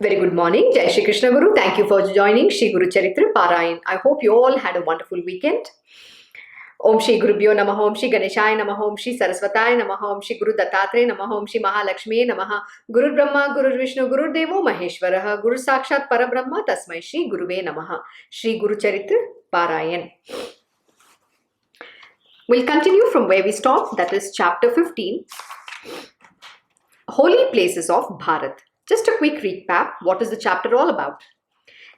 Very good morning. Jai Shri Krishna Guru. Thank you for joining Shri Guru Charitra Parayan. I hope you all had a wonderful weekend. Om Shri Gurubhyo Namaha, Om Shri Ganeshaya Namaha, Om Shri Saraswataya Namaha, Om Shri Guru Dattatreya Namaha, Om Shri Mahalakshmi Namaha, Guru Brahma, Guru Vishnu, Guru Devo Maheshwaraha, Guru Sakshat Parabrahma, Tasmai Shri Guruve Namaha. Shri Guru Charitra Parayan. We'll continue from where we stopped, that is chapter 15, Holy Places of Bharat. Just a quick recap, what is the chapter all about?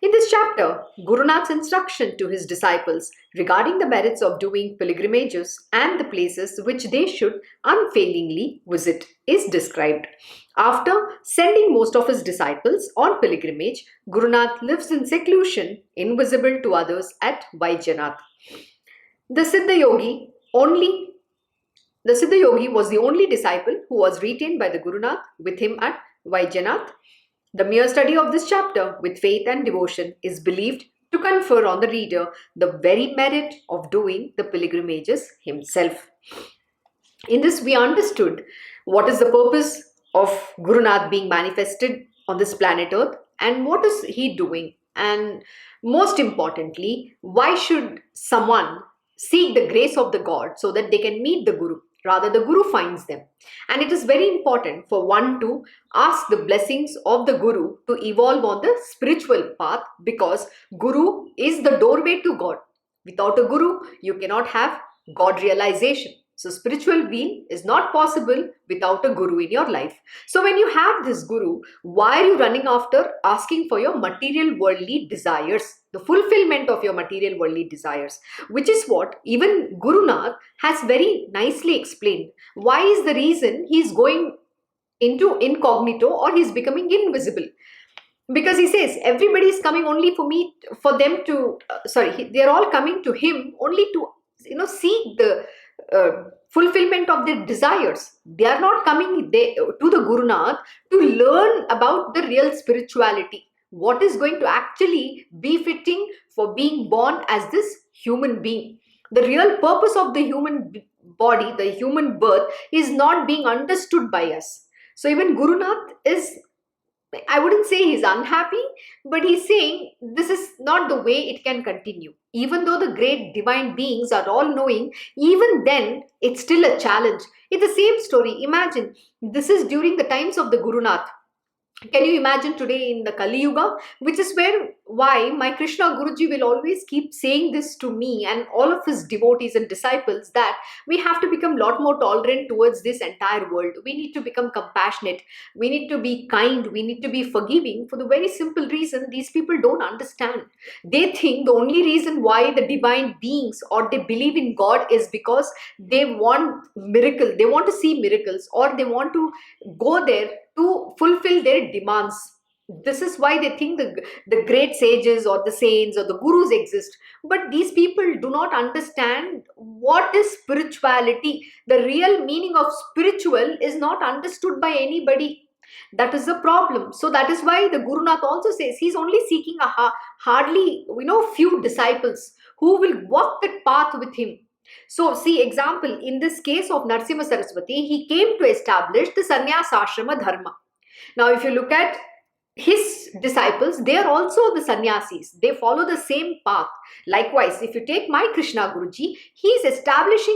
In this chapter, Guru Nath's instruction to his disciples regarding the merits of doing pilgrimages and the places which they should unfailingly visit is described. After sending most of his disciples on pilgrimage, Guru Nath lives in seclusion, invisible to others at Vaijnath. The Siddha Yogi was the only disciple who was retained by the Guru Nath with him at Vaijnath. The mere study of this chapter with faith and devotion is believed to confer on the reader the very merit of doing the pilgrimages himself. In this, we understood what is the purpose of Guru Nath being manifested on this planet Earth and what is he doing. And most importantly, why should someone seek the grace of the God so that they can meet the Guru? Rather, the Guru finds them. And it is very important for one to ask the blessings of the Guru to evolve on the spiritual path, because Guru is the doorway to God. Without a Guru, you cannot have God realization. So spiritual being is not possible without a Guru in your life. So when you have this Guru, why are you running after asking for your material worldly desires? The fulfillment of your material worldly desires, which is what even Guru Nath has very nicely explained. Why is the reason he is going into incognito or he is becoming invisible? Because he says everybody is coming only they are all coming to him only to seek the fulfillment of their desires. They are not coming to the Guru Nath to learn about the real spirituality. What is going to actually be fitting for being born as this human being. The real purpose of the human body, the human birth, is not being understood by us. So even Guru Nath is, I wouldn't say he's unhappy, but he's saying this is not the way it can continue. Even though the great divine beings are all knowing, even then it's still a challenge. It's the same story. Imagine, this is during the times of the Guru Nath. Can you imagine today in the Kali Yuga, which is why my Krishna Guruji will always keep saying this to me and all of his devotees and disciples, that we have to become a lot more tolerant towards this entire world. We need to become compassionate. We need to be kind. We need to be forgiving, for the very simple reason these people don't understand. They think the only reason why the divine beings or they believe in God is because they want miracle. They want to see miracles, or they want to go there to fulfill their demands. This is why they think the great sages or the saints or the gurus exist. But these people do not understand what is spirituality. The real meaning of spiritual is not understood by anybody. That is the problem. So that is why the Guru Nath also says he's only seeking hardly few disciples who will walk that path with him. So see, example, in this case of Narasimha Saraswati, he came to establish the sannyas ashrama dharma. Now if you look at his disciples, they are also the sannyasis. They follow the same path. Likewise, if you take my Krishna Guruji, he's established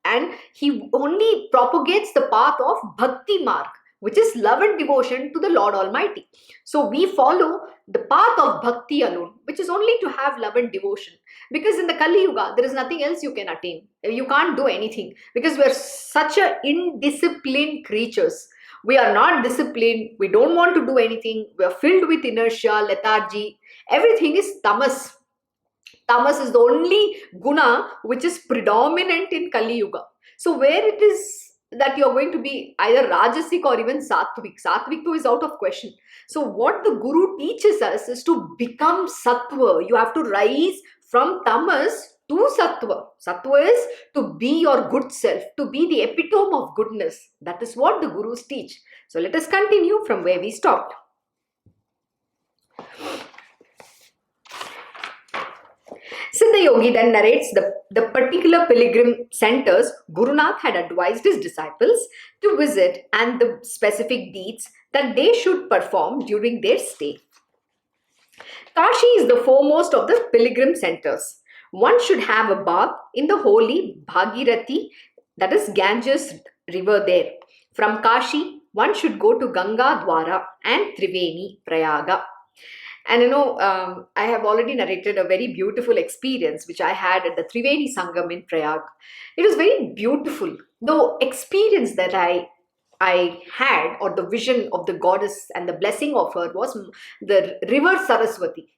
and he only propagates the path of bhakti marg, which is love and devotion to the Lord Almighty. So we follow the path of bhakti alone, which is only to have love and devotion. Because in the Kali Yuga, there is nothing else you can attain. You can't do anything because we are such a indisciplined creatures. We are not disciplined. We don't want to do anything. We are filled with inertia, lethargy. Everything is tamas. Tamas is the only guna which is predominant in Kali Yuga. So where it is that you're going to be either Rajasic or even Satvik. Satvik too is out of question. So what the Guru teaches us is to become Sattva. You have to rise from Tamas to Sattva. Sattva is to be your good self, to be the epitome of goodness. That is what the Gurus teach. So let us continue from where we stopped. Siddha Yogi then narrates the particular pilgrim centers Guru Nath had advised his disciples to visit and the specific deeds that they should perform during their stay. Kashi is the foremost of the pilgrim centers. One should have a bath in the holy Bhagirathi, that is Ganges river there. From Kashi, one should go to Ganga Dwara and Triveni Prayaga. And I have already narrated a very beautiful experience which I had at the Triveni Sangam in Prayag. It was very beautiful. The experience that I had, or the vision of the goddess and the blessing of her, was the river Saraswati,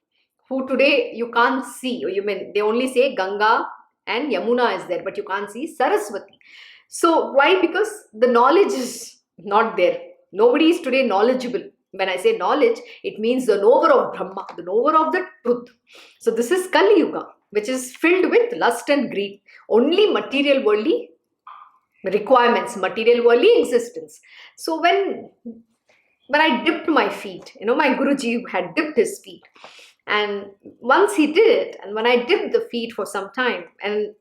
who today you can't see, or you mean they only say Ganga and Yamuna is there, but you can't see Saraswati. So why? Because the knowledge is not there. Nobody is today knowledgeable. When I say knowledge, it means the knower of Brahma, the knower of the truth. So this is Kali Yuga, which is filled with lust and greed. Only material worldly requirements, material worldly existence. So when I dipped my feet, my Guruji had dipped his feet. And once he did it, and when I dipped the feet for some time, and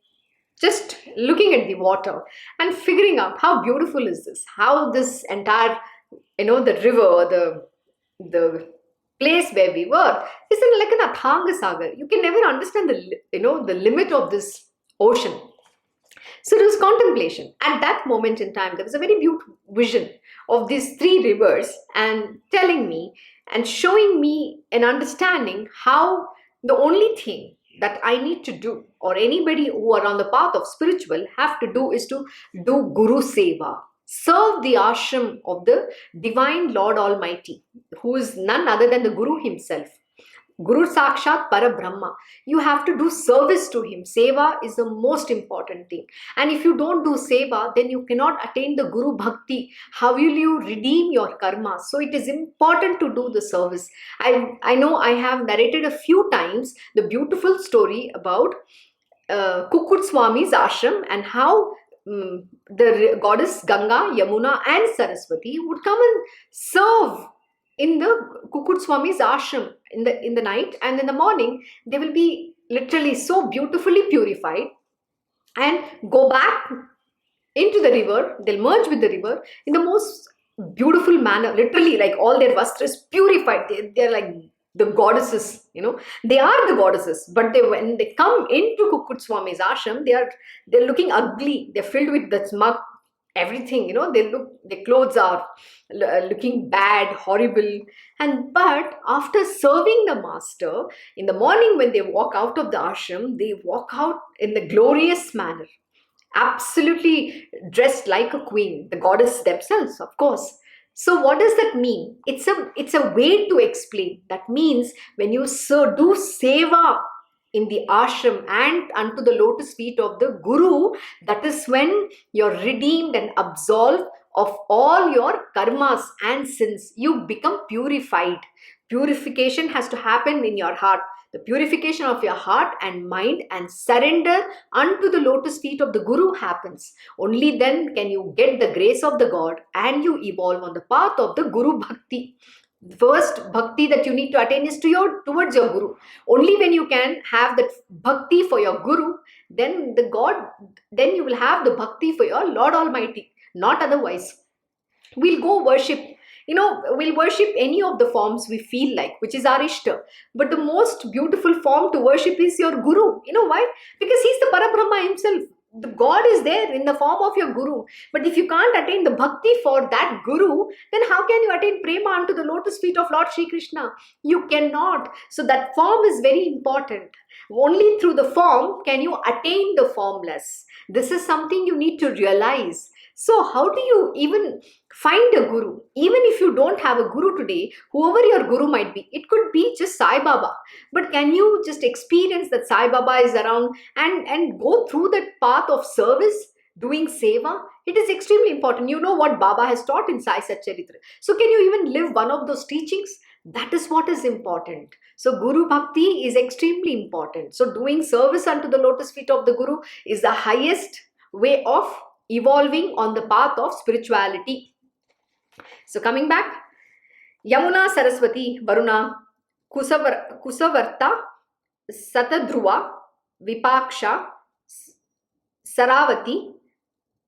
just looking at the water and figuring out how beautiful is this, how this entire, the river, the place where we were is like an Athanga Sagar. You can never understand the limit of this ocean. So it was contemplation. At that moment in time, there was a very beautiful vision of these three rivers and telling me and showing me an understanding how the only thing that I need to do, or anybody who are on the path of spiritual have to do, is to do Guru Seva. Serve the ashram of the Divine Lord Almighty, who is none other than the Guru himself. Guru Sakshat Parabrahma. You have to do service to him. Seva is the most important thing. And if you don't do Seva, then you cannot attain the Guru Bhakti. How will you redeem your karma? So it is important to do the service. I know I have narrated a few times the beautiful story about Kukut Swami's ashram and how the goddess Ganga, Yamuna and Saraswati would come and serve in the Kukut Swami's ashram in the night, and in the morning they will be literally so beautifully purified and go back into the river. They'll merge with the river in the most beautiful manner, literally, like all their vastras purified. They're like the goddesses, they are the goddesses, but when they come into Kukut Swami's ashram, they're looking ugly. They're filled with the smug, everything, their clothes are looking bad, horrible. But after serving the master, in the morning when they walk out of the ashram, they walk out in the glorious manner, absolutely dressed like a queen, the goddess themselves, of course. So what does that mean? It's a way to explain. That means when you do seva in the ashram and unto the lotus feet of the Guru, that is when you're redeemed and absolved of all your karmas and sins. You become purified. Purification has to happen in your heart. The purification of your heart and mind and surrender unto the lotus feet of the Guru happens. Only then can you get the grace of the God and you evolve on the path of the Guru Bhakti. The first bhakti that you need to attain is towards your Guru. Only when you can have that bhakti for your Guru, then you will have the bhakti for your Lord Almighty. Not otherwise. We'll go worship. We'll worship any of the forms we feel like, which is our Ishta. But the most beautiful form to worship is your Guru. You know why? Because he's the Parabrahma himself. The God is there in the form of your Guru. But if you can't attain the bhakti for that Guru, then how can you attain prema unto the lotus feet of Lord Shri Krishna? You cannot. So that form is very important. Only through the form can you attain the formless. This is something you need to realize. So how do you even find a Guru? Even if you don't have a Guru today, whoever your Guru might be, it could be just Sai Baba. But can you just experience that Sai Baba is around and go through that path of service, doing seva? It is extremely important. You know what Baba has taught in Sai Sat Charitra. So can you even live one of those teachings? That is what is important. So Guru Bhakti is extremely important. So doing service unto the lotus feet of the Guru is the highest way of evolving on the path of spirituality. So coming back, Yamuna, Saraswati, Varuna, Kusavarta, Satadhruva, Vipaksha, Saravati,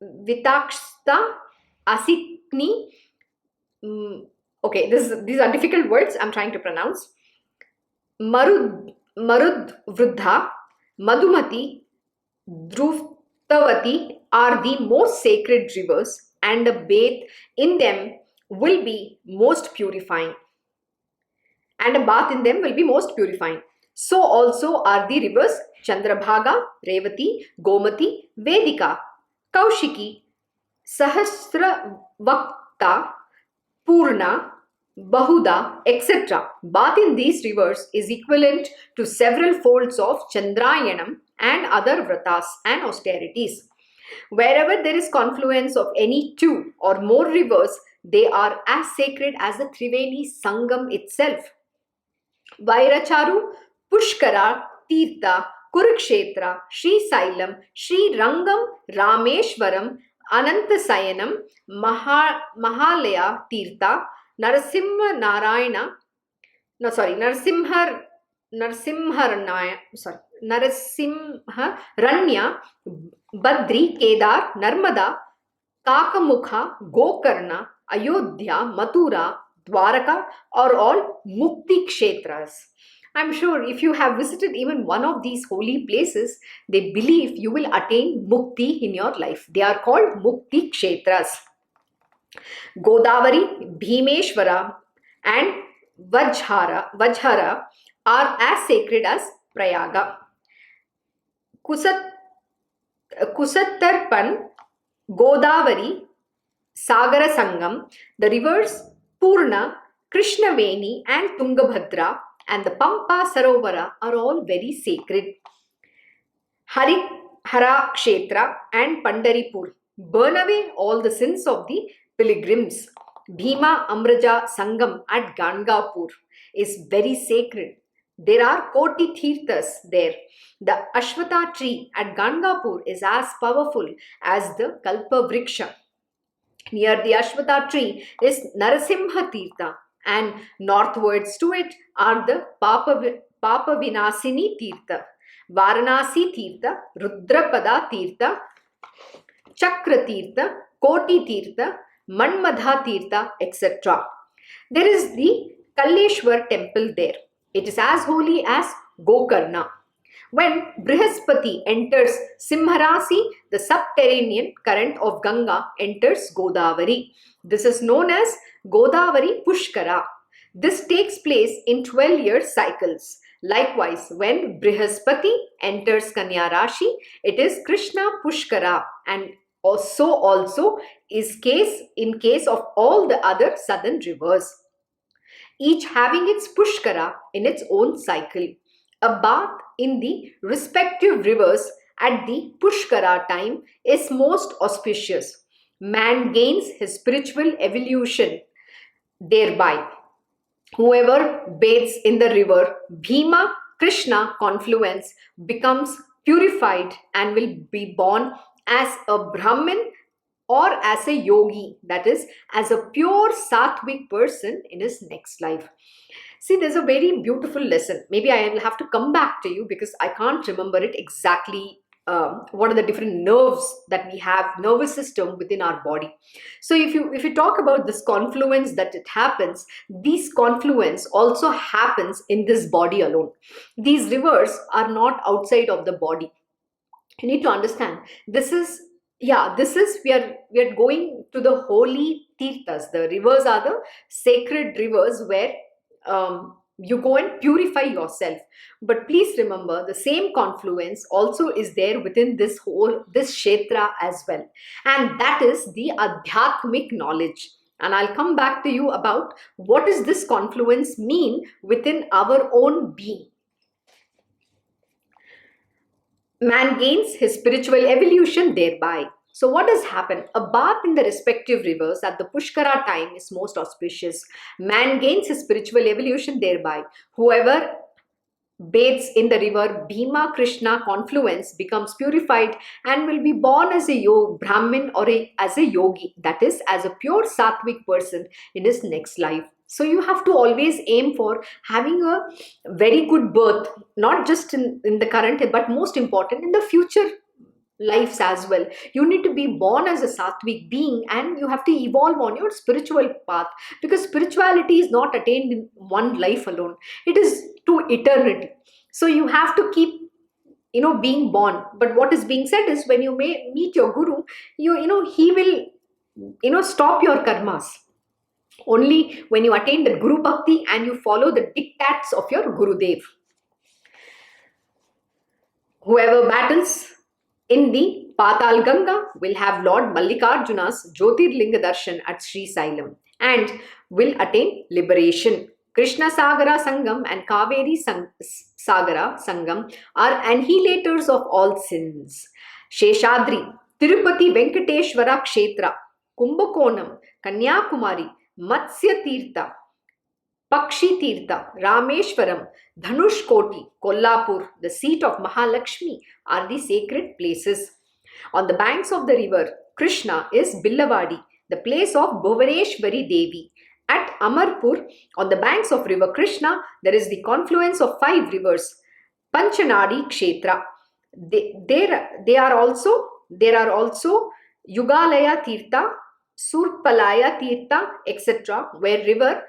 Vitakshta, Asikni, Okay, these are difficult words I'm trying to pronounce. Marud Vruddha, Madhumati, Dhruvtavati are the most sacred rivers, and the bath in them will be most purifying. And a bath in them will be most purifying. So also are the rivers Chandrabhaga, Revati, Gomati, Vedika, Kaushiki, Sahasravakta, Purna, Bahuda, etc. Bath in these rivers is equivalent to several folds of Chandrayanam and other vratas and austerities. Wherever there is confluence of any two or more rivers, they are as sacred as the Triveni Sangam itself. Vairacharu, Pushkara, Tirtha, Kurukshetra, Sri Sailam, Sri Rangam, Rameshwaram, Anantasayanam, Mahalaya Tirtha, Narasimha Narayana, no sorry, Narasimha Ranya, Badri, Kedar, Narmada, Kakamukha, Gokarna, Ayodhya, Mathura, Dwaraka are all Mukti Kshetras. I'm sure if you have visited even one of these holy places, they believe you will attain Mukti in your life. They are called Mukti Kshetras. Godavari, Bhimeshwara and Vajhara are as sacred as Prayaga. Kusattarpan, Godavari, Sagara Sangam, the rivers Purna, Krishnaveni and Tungabhadra and the Pampa Sarovara are all very sacred. Hara Kshetra and Pandaripur burn away all the sins of the pilgrims. Bhima Amraja Sangam at Gangapur is very sacred. There are Koti Tirthas there. The Ashwata tree at Gangapur is as powerful as the Kalpa Vriksha. Near the Ashwata tree is Narasimha Tirtha, and northwards to it are the Papa Vinasini Tirtha, Varanasi Tirtha, Rudrapada Tirtha, Chakra Tirtha, Koti Tirtha, Manmadha Tirtha, etc. There is the Kalleshwar temple there. It is as holy as Gokarna. When Brihaspati enters Simharasi, the subterranean current of Ganga enters Godavari. This is known as Godavari Pushkara. This takes place in 12-year cycles. Likewise, when Brihaspati enters Kanya Rashi, it is Krishna Pushkara, and also is in case of all the other southern rivers, each having its Pushkara in its own cycle. A bath in the respective rivers at the Pushkara time is most auspicious. Man gains his spiritual evolution thereby. Whoever bathes in the river Bhima Krishna confluence becomes purified and will be born as a Brahmin or as a yogi, that is, as a pure sattvic person in his next life. See, there's a very beautiful lesson. Maybe I will have to come back to you because I can't remember it exactly. What are the different nerves that we have, nervous system within our body. So if you talk about this confluence that it happens, this confluence also happens in this body alone. These rivers are not outside of the body. You need to understand, this is we are going to the holy tirthas. The rivers are the sacred rivers where you go and purify yourself. But please remember, the same confluence also is there within this kshetra as well, and that is the adhyatmic knowledge. And I'll come back to you about what does this confluence mean within our own being. Man gains his spiritual evolution thereby. So what does happen? A bath in the respective rivers at the Pushkara time is most auspicious. Man gains his spiritual evolution thereby. Whoever bathes in the river Bhima Krishna confluence becomes purified and will be born as a Brahmin or as a yogi, that is, as a pure sattvic person in his next life. So you have to always aim for having a very good birth, not just in the current, but most important in the future lives as well. You need to be born as a sattvic being, and you have to evolve on your spiritual path, because spirituality is not attained in one life alone. It is to eternity. So you have to keep, being born. But what is being said is, when you may meet your guru, he will, stop your karmas only when you attain the guru bhakti and you follow the diktats of your gurudev. Whoever battles in the Patal Ganga will have Lord Mallikarjuna's Jyotirlinga Darshan at Sri Sailam and will attain liberation. Krishna Sagara Sangam and Kaveri Sagara Sangam are annihilators of all sins. Sheshadri, Tirupati Venkateshwara Kshetra, Kumbakonam, Kanyakumari, Matsya Tirtha, Pakshi Tirtha, Rameshwaram, Dhanushkoti, Kollapur, the seat of Mahalakshmi, are the sacred places. On the banks of the river Krishna is Billavadi, the place of Bhuvaneshwari Devi. At Amarpur, on the banks of river Krishna, there is the confluence of 5 rivers, Panchanadi Kshetra. There are also Yugalaya Tirtha, Surpalaya Tirtha, etc., where river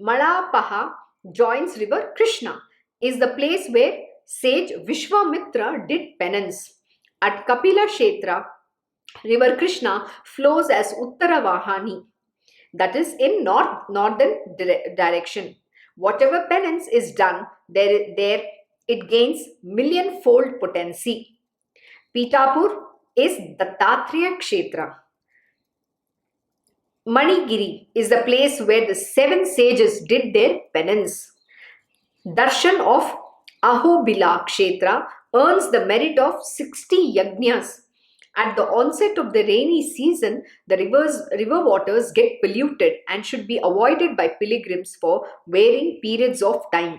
Malapaha joins river Krishna, is the place where sage Vishwamitra did penance. At Kapila Kshetra, river Krishna flows as Uttaravahani, that is in northern direction. Whatever penance is done, there it gains millionfold potency. Pitapur is Dattatreya Kshetra. Manigiri is the place where the 7 sages did their penance. Darshan of Ahobila Kshetra earns the merit of 60 yajnas. At the onset of the rainy season, the river waters get polluted and should be avoided by pilgrims for varying periods of time.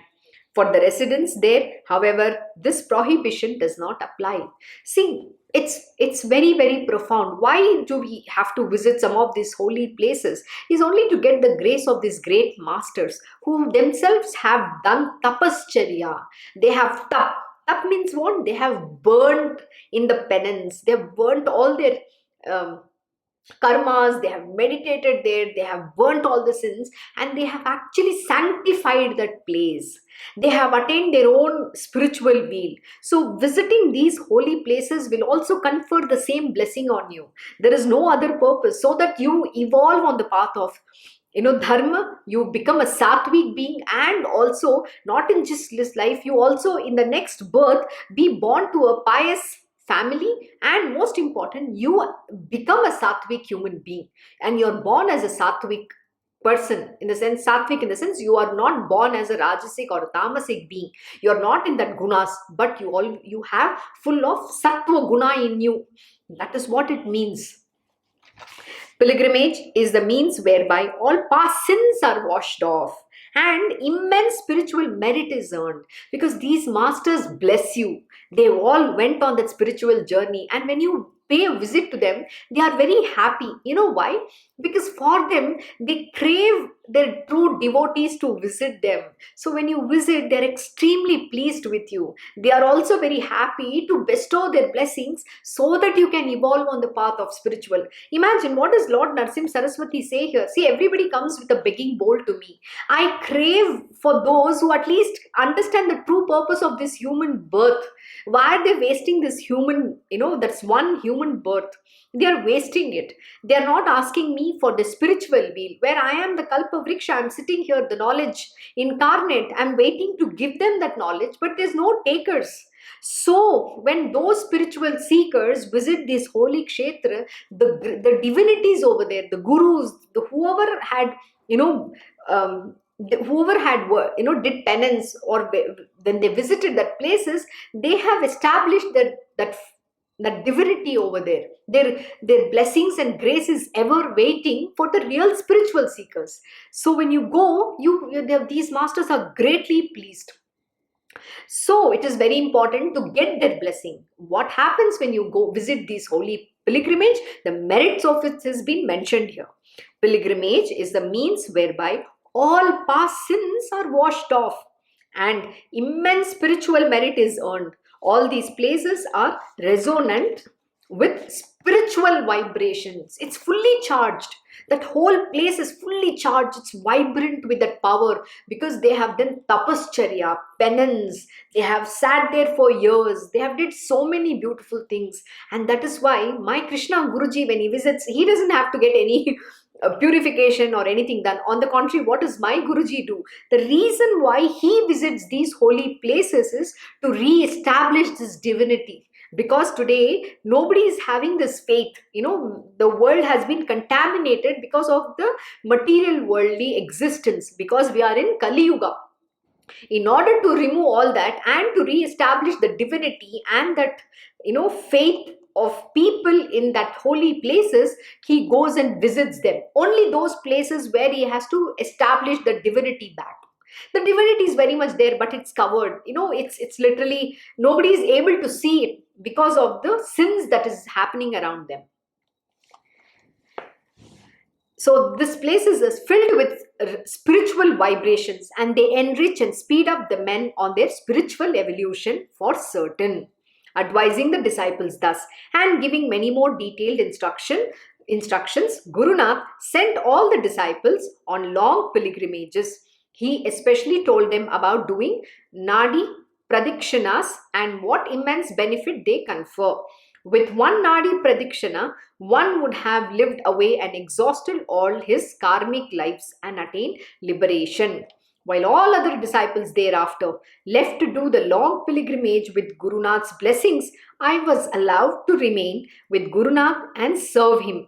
For the residents there, however, this prohibition does not apply. See, it's very, very profound. Why do we have to visit some of these holy places? Is only to get the grace of these great masters who themselves have done tapascharya. They have tap. Tap means what? They have burnt in the penance. They have burnt all their karmas. They have meditated there. They have burnt all the sins, and they have actually sanctified that place. They have attained their own spiritual wheel. So visiting these holy places will also confer the same blessing on you. There is no other purpose, so that you evolve on the path of dharma. You become a sattvic being, and also not in just this life, you also in the next birth be born to a pious family, and most important, you become a sattvic human being, and you're born as a sattvic person. In the sense, sattvic in the sense, you are not born as a rajasic or a tamasic being. You're not in that gunas, but you have full of sattva guna in you. That is what it means. Pilgrimage is the means whereby all past sins are washed off and immense spiritual merit is earned, because these masters bless you. They all went on that spiritual journey, and when you pay a visit to them, they are very happy. You know why? Because for them, they crave their true devotees to visit them. So when you visit, they're extremely pleased with you. They are also very happy to bestow their blessings so that you can evolve on the path of spiritual. Imagine, what does Lord Narsim Saraswati say here? See, everybody comes with a begging bowl to me. I crave for those who at least understand the true purpose of this human birth. Why are they wasting this human, that's one human birth? They are wasting it. They are not asking me for the spiritual wheel, where I am the Kalpa Vriksha. I'm sitting here, the knowledge incarnate. I'm waiting to give them that knowledge, but there's no takers. So when those spiritual seekers visit this holy kshetra, the divinities over there, the gurus, whoever had, whoever had did penance, or when they visited that places, they have established that divinity over there. Their blessings and grace is ever waiting for the real spiritual seekers. So when you go, these masters are greatly pleased. So it is very important to get their blessing. What happens when you go visit these holy pilgrimage? The merits of it has been mentioned here. Pilgrimage is the means whereby all past sins are washed off and immense spiritual merit is earned. All these places are resonant with spiritual vibrations. It's fully charged. That whole place is fully charged. It's vibrant with that power because they have done tapascharya, penance. They have sat there for years. They have did so many beautiful things. And that is why my Krishna Guruji, when he visits, he doesn't have to get any purification or anything done. On the contrary, what does my Guruji do? The reason why he visits these holy places is to re-establish this divinity. Because today nobody is having this faith. The world has been contaminated because of the material worldly existence, because we are in Kali Yuga. In order to remove all that and to re-establish the divinity and that faith of people in that holy places, he goes and visits them. Only those places where he has to establish the divinity back. The divinity is very much there, but it's covered. It's literally nobody is able to see it because of the sins that is happening around them. So this place is filled with spiritual vibrations, and they enrich and speed up the men on their spiritual evolution for certain. Advising the disciples thus and giving many more detailed instructions, Guru Nath sent all the disciples on long pilgrimages. He especially told them about doing nadi pradikshanas and what immense benefit they confer. With one nadi pradikshana, one would have lived away and exhausted all his karmic lives and attained liberation. While all other disciples thereafter left to do the long pilgrimage with Guru Nath's blessings, I was allowed to remain with Guru Nath and serve him.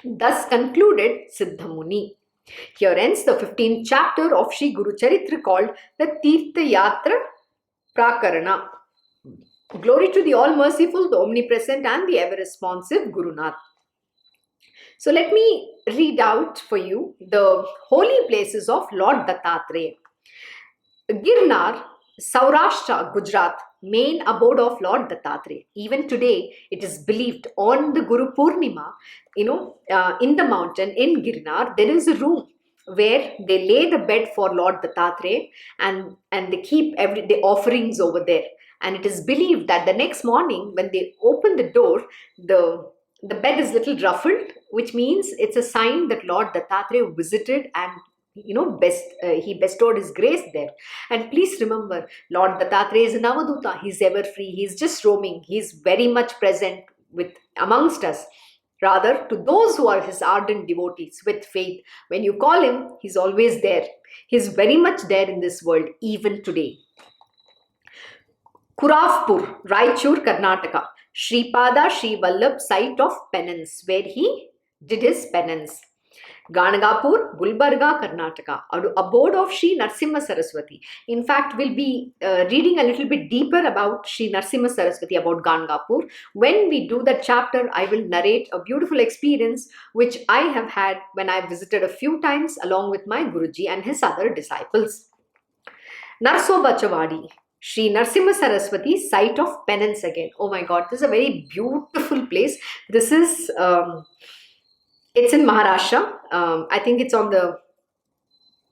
Thus concluded Siddha Muni. Here ends the 15th chapter of Sri Guru Charitra called the Tirtha Yatra Prakarana. Glory to the all-merciful, the omnipresent and the ever-responsive Guru Nath. So let me read out for you the holy places of Lord Dattatreya. Girnar, Saurashtra, Gujarat, main abode of Lord Dattatreya. Even today, it is believed on the Guru Purnima, in the mountain in Girnar, there is a room where they lay the bed for Lord Dattatreya and they keep the offerings over there. And it is believed that the next morning when they open the door, the bed is little ruffled, which means it's a sign that Lord Dattatreya visited and he bestowed his grace there. And please remember, Lord Dattatreya is an Avaduta. He's ever free. He's just roaming. He's very much present amongst us. Rather, to those who are his ardent devotees with faith, when you call him, he's always there. He's very much there in this world, even today. Kuravpur, Raichur, Karnataka. Shripada Sri Vallabh site of penance, where he did his penance. Ganagapur, Gulbarga, Karnataka, abode of Sri Narsimha Saraswati. In fact, we'll be reading a little bit deeper about Sri Narsimha Saraswati, about Ganagapur. When we do that chapter, I will narrate a beautiful experience which I have had when I visited a few times along with my Guruji and his other disciples. Narsobachawadi, Sri Narsimha Saraswati, site of penance again. Oh my God, this is a very beautiful place. This is, it's in Maharashtra. I think it's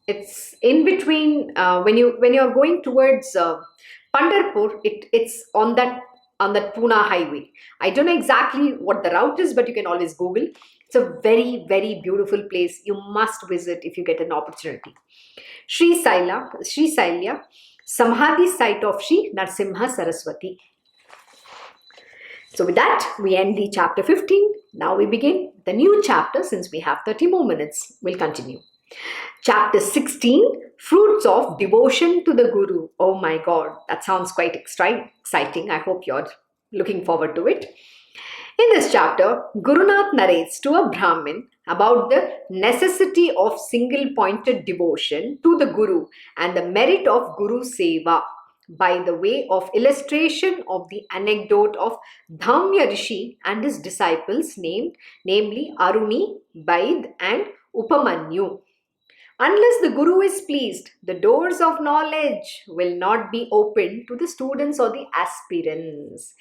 it's in between, when you're going towards Pandharpur, it's on that Pune highway. I don't know exactly what the route is, but you can always Google. It's a very, very beautiful place. You must visit if you get an opportunity. Sri Sailya, Samadhi site of Sri Narsimha Saraswati. So with that, we end the chapter 15. Now we begin the new chapter. Since we have 30 more minutes, we'll continue. Chapter 16, Fruits of Devotion to the Guru. Oh my God, that sounds quite exciting. I hope you're looking forward to it. In this chapter, Guru Nath narrates to a Brahmin about the necessity of single-pointed devotion to the Guru and the merit of Guru Seva by the way of illustration of the anecdote of Dhaumaya Rishi and his disciples namely Aruni, Baid and Upamanyu. Unless the Guru is pleased, the doors of knowledge will not be opened to the students or the aspirants.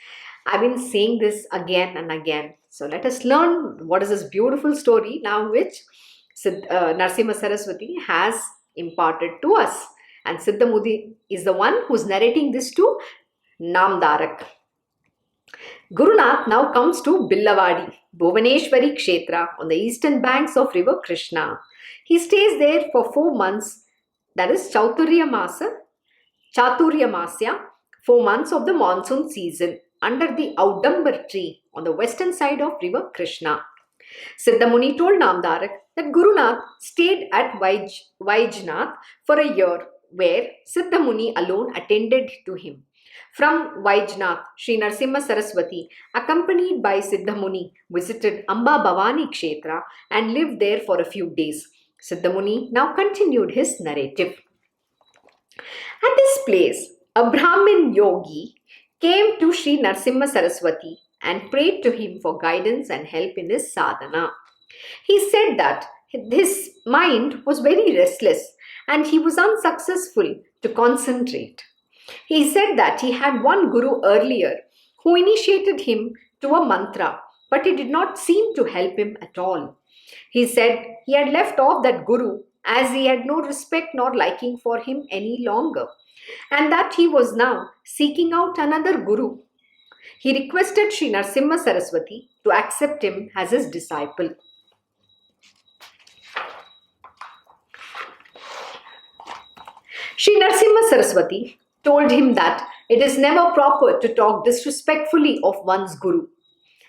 I've been saying this again and again. So let us learn what is this beautiful story now which Narsimha Saraswati has imparted to us. And Siddha Muni is the one who's narrating this to Namdarak. Guru Nath now comes to Billavadi, Bhuvaneshwari Kshetra on the eastern banks of river Krishna. He stays there for 4 months, that is Chaturya Masya, 4 months of the monsoon season under the Audambar tree on the western side of river Krishna. Siddha Muni told Namdarak that Guru Nath stayed at Vaijnath for a year, where Siddha Muni alone attended to him. From Vaijnath, Sri Narasimha Saraswati, accompanied by Siddha Muni, visited Amba Bhavani Kshetra and lived there for a few days. Siddha Muni now continued his narrative. At this place, a Brahmin yogi came to Sri Narasimha Saraswati and prayed to him for guidance and help in his sadhana. He said that his mind was very restless and he was unsuccessful to concentrate. He said that he had one guru earlier who initiated him to a mantra, but it did not seem to help him at all. He said he had left off that guru as he had no respect nor liking for him any longer, and that he was now seeking out another guru. He requested Sri Narasimha Saraswati to accept him as his disciple. Sri Narasimha Saraswati told him that it is never proper to talk disrespectfully of one's guru,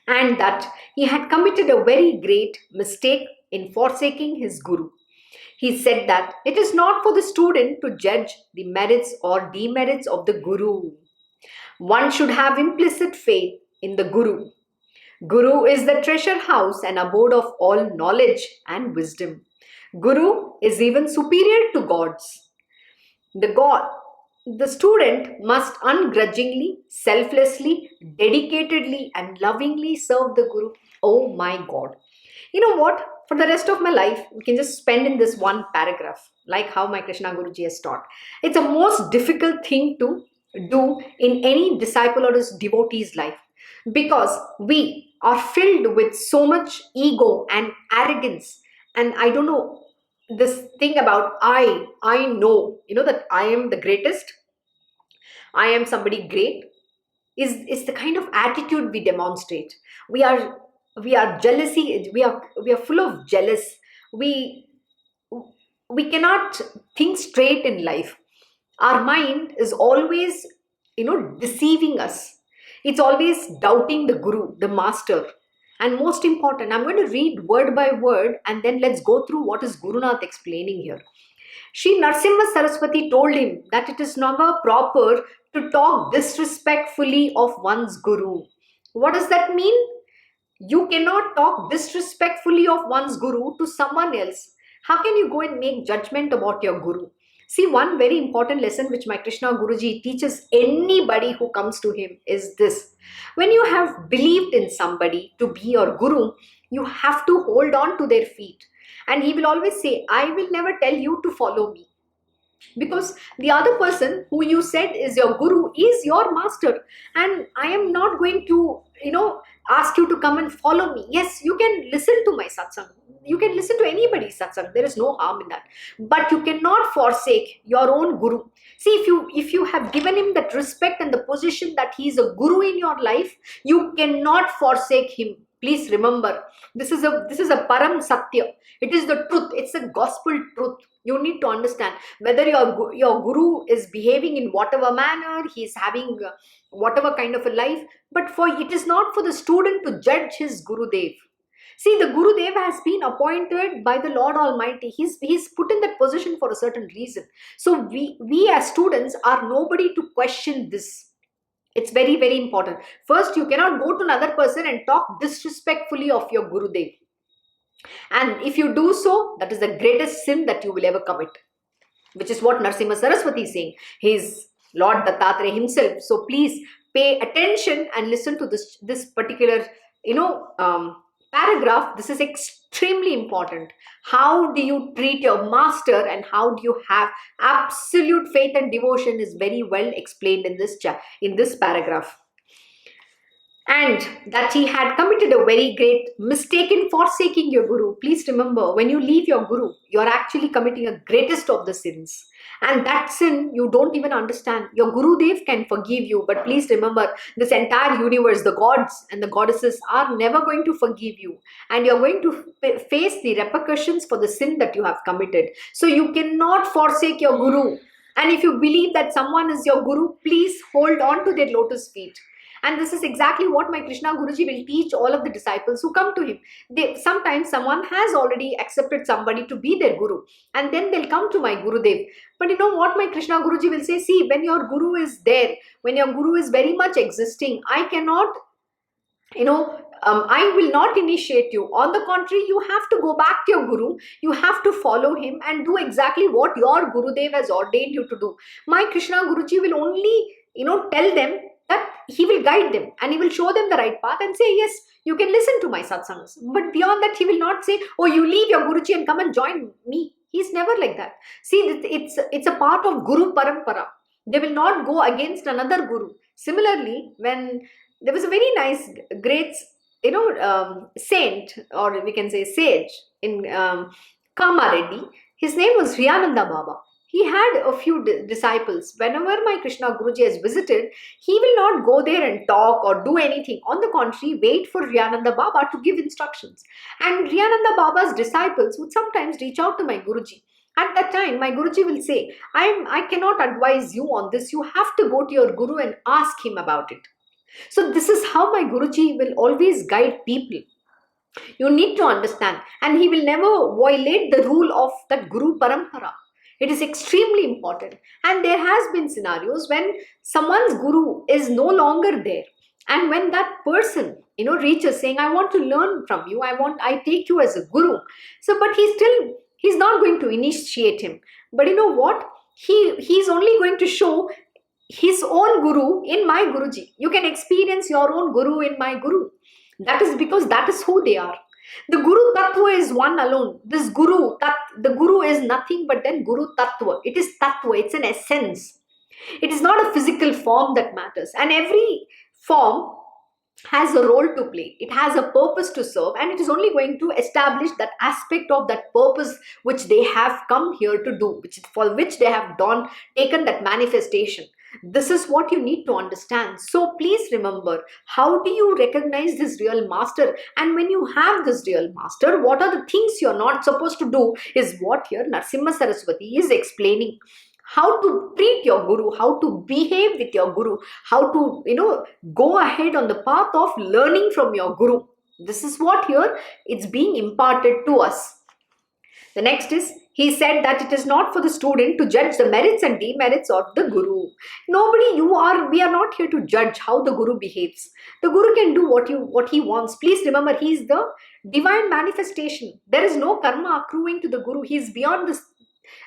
and that he had committed a very great mistake in forsaking his guru. He said that it is not for the student to judge the merits or demerits of the guru. One should have implicit faith in the guru. Guru is the treasure house and abode of all knowledge and wisdom. Guru is even superior to gods. The student must ungrudgingly, selflessly, dedicatedly, and lovingly serve the Guru. Oh my God. You know what? For the rest of my life, we can just spend in this one paragraph, like how my Krishna Guruji has taught. It's a most difficult thing to do in any disciple or his devotee's life, because we are filled with so much ego and arrogance. And I don't know, this thing about I know, that I am the greatest, I am somebody great, is the kind of attitude we demonstrate. We are jealousy, we are full of jealous. We cannot think straight in life. Our mind is always, deceiving us. It's always doubting the guru, the master. And most important, I'm going to read word by word, and then let's go through what is Guru Nath explaining here. Sri Narasimha Saraswati told him that it is never proper to talk disrespectfully of one's guru. What does that mean? You cannot talk disrespectfully of one's guru to someone else. How can you go and make judgment about your guru? See, one very important lesson which my Krishna Guruji teaches anybody who comes to him is this. When you have believed in somebody to be your guru, you have to hold on to their feet. And he will always say, I will never tell you to follow me. Because the other person who you said is your guru is your master. And I am not going to, ask you to come and follow me. Yes, you can listen to my satsang. You can listen to anybody's satsang. There is no harm in that. But you cannot forsake your own guru. See, if you have given him that respect and the position that he is a guru in your life, you cannot forsake him. Please remember, this is a param satya. It is the truth. It's a gospel truth. You need to understand whether your guru is behaving in whatever manner, he is having whatever kind of a life. But it is not for the student to judge his Gurudev. See, the Gurudev has been appointed by the Lord Almighty. He's put in that position for a certain reason. So we as students are nobody to question this. It's very, very important. First, you cannot go to another person and talk disrespectfully of your Gurudev. And if you do so, that is the greatest sin that you will ever commit, which is what Narasimha Saraswati is saying. He is Lord Dattatreya himself. So please pay attention and listen to this particular, paragraph. This is extremely important. How do you treat your master and how do you have absolute faith and devotion is very well explained in this paragraph. and that he had committed a very great mistake in forsaking your guru. Please remember, when you leave your guru, you are actually committing a greatest of the sins. And that sin you don't even understand. Your Guru Dev can forgive you, but please remember, this entire universe, the gods and the goddesses are never going to forgive you. And you're going to face the repercussions for the sin that you have committed. So you cannot forsake your guru. And if you believe that someone is your guru, please hold on to their lotus feet. And this is exactly what my Krishna Guruji will teach all of the disciples who come to him. Sometimes someone has already accepted somebody to be their guru, and then they'll come to my Gurudev. But you know what my Krishna Guruji will say? See, when your guru is there, when your guru is very much existing, I cannot, I will not initiate you. On the contrary, you have to go back to your guru. You have to follow him and do exactly what your Gurudev has ordained you to do. My Krishna Guruji will only, tell them that he will guide them and he will show them the right path and say, yes, you can listen to my satsangs. But beyond that, he will not say, oh, you leave your Guruji and come and join me. He's never like that. See, it's a part of Guru Parampara. They will not go against another Guru. Similarly, when there was a very nice, great, saint, or we can say sage in Kama Reddy, his name was Riyananda Baba. He had a few disciples. Whenever my Krishna Guruji has visited, he will not go there and talk or do anything. On the contrary, wait for Riyananda Baba to give instructions. And Riyananda Baba's disciples would sometimes reach out to my Guruji. At that time, my Guruji will say, I cannot advise you on this. You have to go to your Guru and ask him about it. So this is how my Guruji will always guide people. You need to understand. And he will never violate the rule of that Guru Parampara. It is extremely important. And there has been scenarios when someone's guru is no longer there. And when that person, reaches saying, I want to learn from you. I take you as a guru. So, but he's not going to initiate him. But you know what? He's only going to show his own guru in my Guruji. You can experience your own guru in my guru. That is because that is who they are. The Guru Tattva is one alone. This Guru, the Guru is nothing but then Guru Tattva. It is Tattva, it's an essence. It is not a physical form that matters. And every form has a role to play. It has a purpose to serve, and it is only going to establish that aspect of that purpose which they have come here to do, for which they have taken that manifestation. This is what you need to understand. So please remember, how do you recognize this real master? And when you have this real master, what are the things you're not supposed to do is what here Narasimha Saraswati is explaining. How to treat your guru, how to behave with your guru, how to, go ahead on the path of learning from your guru. This is what here it's being imparted to us. The next is, he said that it is not for the student to judge the merits and demerits of the guru. We are not here to judge how the guru behaves. The guru can do what he wants. Please remember, he is the divine manifestation. There is no karma accruing to the guru. He is beyond this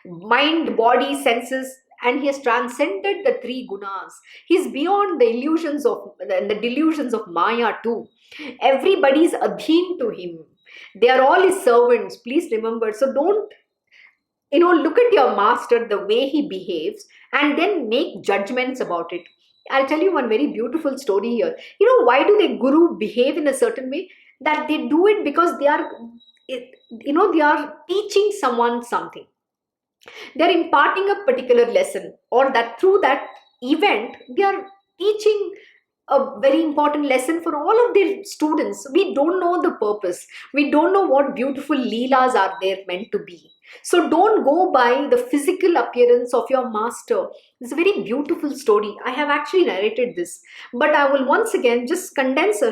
mind, body, senses, and he has transcended the three gunas. He is beyond the illusions of the delusions of Maya too. Everybody is adheen to him. They are all his servants. Please remember. So don't, look at your master, the way he behaves, and then make judgments about it. I'll tell you one very beautiful story here. Why do the guru behave in a certain way? That they do it because they are teaching someone something. They're imparting a particular lesson, or that through that event, they are teaching a very important lesson for all of their students. We don't know the purpose. We don't know what beautiful leelas are there meant to be. So don't go by the physical appearance of your master. It's a very beautiful story. I have actually narrated this, but I will once again just condense,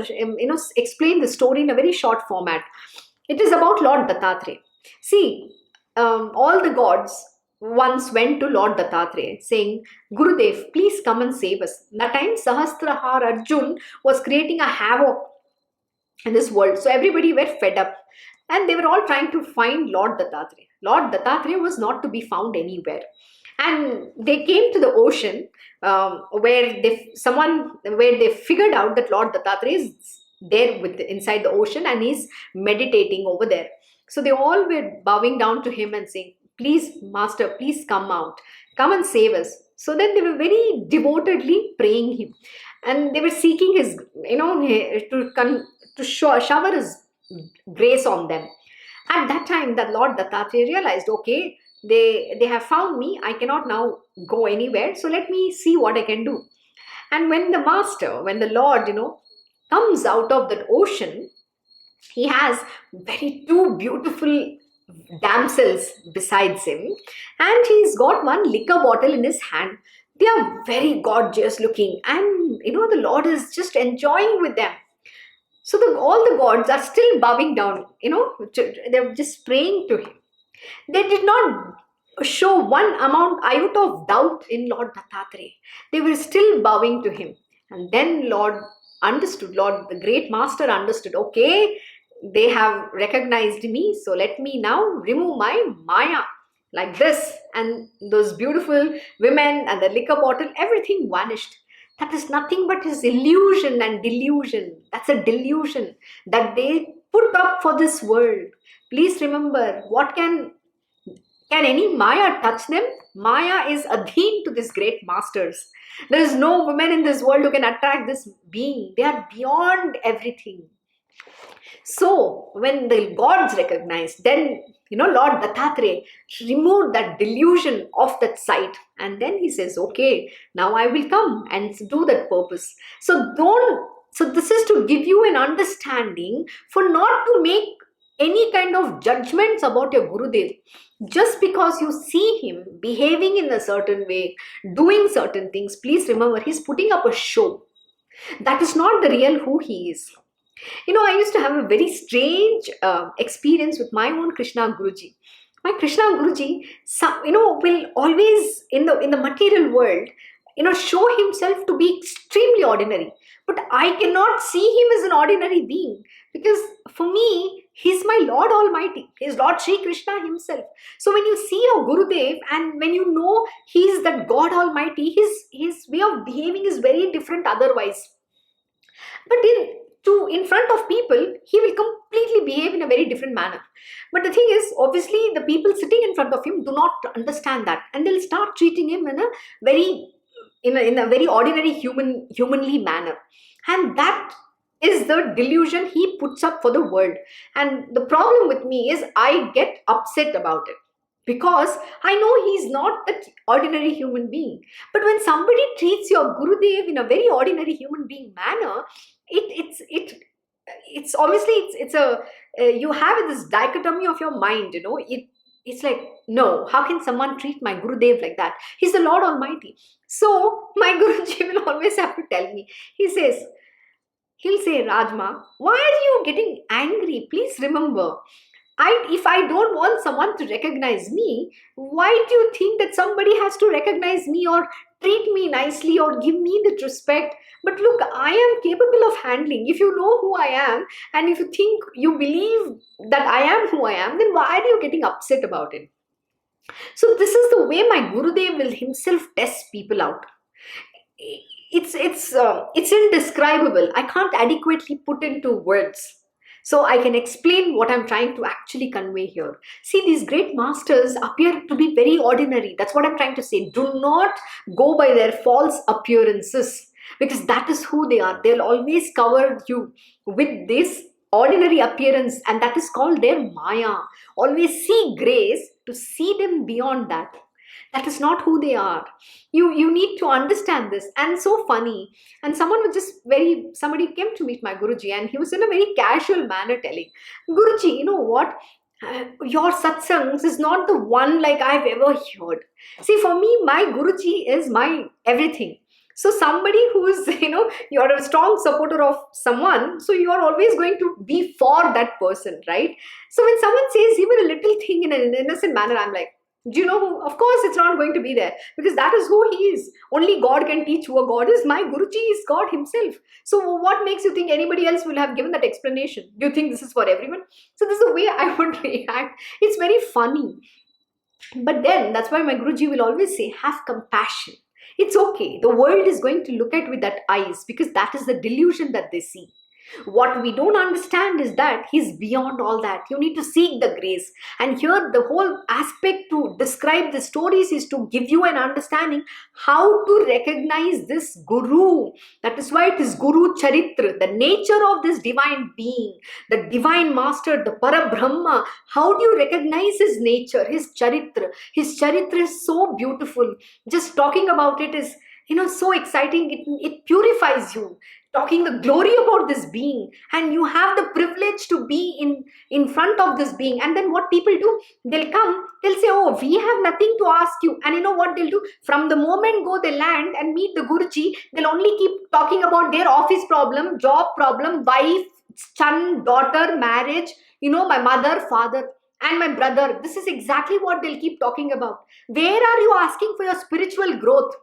explain the story in a very short format. It is about Lord Dattatreya. See, all the gods once went to Lord Dattatreya saying, Gurudev, please come and save us. That time Sahasrahar Arjun was creating a havoc in this world. So everybody were fed up and they were all trying to find Lord Dattatreya. Lord Dattatreya was not to be found anywhere. And they came to the ocean where they figured out that Lord Dattatreya is there inside the ocean and he's meditating over there. So they all were bowing down to him and saying, please, master, please come out. Come and save us. So then they were very devotedly praying him, and they were seeking his, shower his grace on them. At that time, the Lord Dattatreya realized, okay, they have found me. I cannot now go anywhere. So let me see what I can do. And when the Lord, comes out of that ocean, he has very two beautiful damsels besides him, and he's got one liquor bottle in his hand. They are very gorgeous looking, and the Lord is just enjoying with them. So all the gods are still bowing down, they're just praying to him. They did not show one amount iota of doubt in Lord Dattatreya. They were still bowing to him. And then Lord, the great master understood, okay, they have recognized me, so let me now remove my Maya. Like this, and those beautiful women and the liquor bottle, everything vanished. That is nothing but his illusion and delusion. That's a delusion that they put up for this world. Please remember, what can any Maya touch them? Maya is adheen to these great masters. There is no woman in this world who can attract this being. They are beyond everything. So when the gods recognized, then Lord Dattatreya removed that delusion of that sight, and then he says, okay, now I will come and do that purpose. So this is to give you an understanding for not to make any kind of judgments about your Gurudev. Just because you see him behaving in a certain way, doing certain things, please remember, he's putting up a show. That is not the real who he is. I used to have a very strange experience with my own Krishna Guruji. My Krishna Guruji, will always in the material world, show himself to be extremely ordinary. But I cannot see him as an ordinary being, because for me, he's my Lord Almighty. He's Lord Sri Krishna himself. So when you see your Gurudev, and when you know he's that God Almighty, his way of behaving is very different otherwise. But in front of people, he will completely behave in a very different manner. But the thing is, obviously, the people sitting in front of him do not understand that, and they'll start treating him in a very ordinary humanly manner. And that is the delusion he puts up for the world. And the problem with me is I get upset about it, because I know he's not that ordinary human being. But when somebody treats your Gurudev in a very ordinary human being manner, it's obviously you have this dichotomy of your mind. It's like, no, how can someone treat my Gurudev like that? He's the Lord Almighty. So my Guruji will always have to tell me. He'll say, Rajma, why are you getting angry? Please remember, if I don't want someone to recognize me, why do you think that somebody has to recognize me or treat me nicely or give me that respect? But look, I am capable of handling. If you know who I am, and if you believe that I am who I am, then why are you getting upset about it? So this is the way my Gurudev will himself test people out. It's indescribable. I can't adequately put into words. So I can explain what I'm trying to actually convey here. See, these great masters appear to be very ordinary. That's what I'm trying to say. Do not go by their false appearances, because that is who they are. They'll always cover you with this ordinary appearance, and that is called their Maya. Always see grace to see them beyond that. That is not who they are. You need to understand this. And so funny. And somebody came to meet my Guruji, and he was in a very casual manner telling, Guruji, you know what? Your satsangs is not the one like I've ever heard. See, for me, my Guruji is my everything. So somebody who's, you're a strong supporter of someone, so you're always going to be for that person, right? So when someone says even a little thing in an innocent manner, I'm like, do you know who? Of course, it's not going to be there, because that is who he is. Only God can teach who a God is. My Guruji is God himself. So what makes you think anybody else will have given that explanation? Do you think this is for everyone? So this is the way I would react. It's very funny. But then that's why my Guruji will always say, have compassion. It's okay. The world is going to look at with that eyes, because that is the delusion that they see. What we don't understand is that he's beyond all that. You need to seek the grace. And here, the whole aspect to describe the stories is to give you an understanding how to recognize this Guru. That is why it is Guru Charitra, the nature of this divine being, the divine master, the Parabrahma. How do you recognize his nature, his Charitra? His Charitra is so beautiful. Just talking about it is, so exciting. It purifies you, talking the glory about this being, and you have the privilege to be in front of this being. And then what people do, they'll say, oh, we have nothing to ask you. And you know what they'll do? From the moment go they land and meet the Guruji, they'll only keep talking about their office problem, job problem, wife, son, daughter, marriage, my mother, father, and my brother. This is exactly what they'll keep talking about. Where are you asking for your spiritual growth?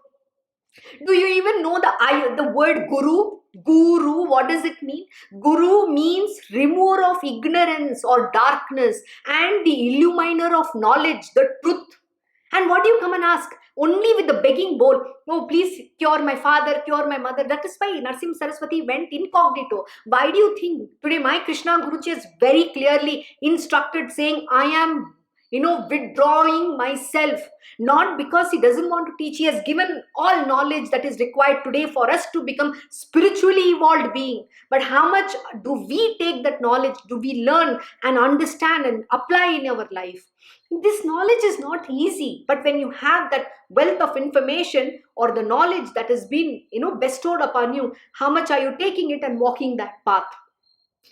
Do you even know the word Guru? Guru, what does it mean? Guru means remover of ignorance or darkness and the illuminer of knowledge, the truth. And what do you come and ask? Only with the begging bowl. Oh, please cure my father, cure my mother. That is why Narasimha Saraswati went incognito. Why do you think today my Krishna Guruji has very clearly instructed, saying, I am withdrawing myself, not because he doesn't want to teach. He has given all knowledge that is required today for us to become spiritually evolved being. But how much do we take that knowledge? Do we learn and understand and apply in our life? This knowledge is not easy, but when you have that wealth of information or the knowledge that has been, bestowed upon you, how much are you taking it and walking that path?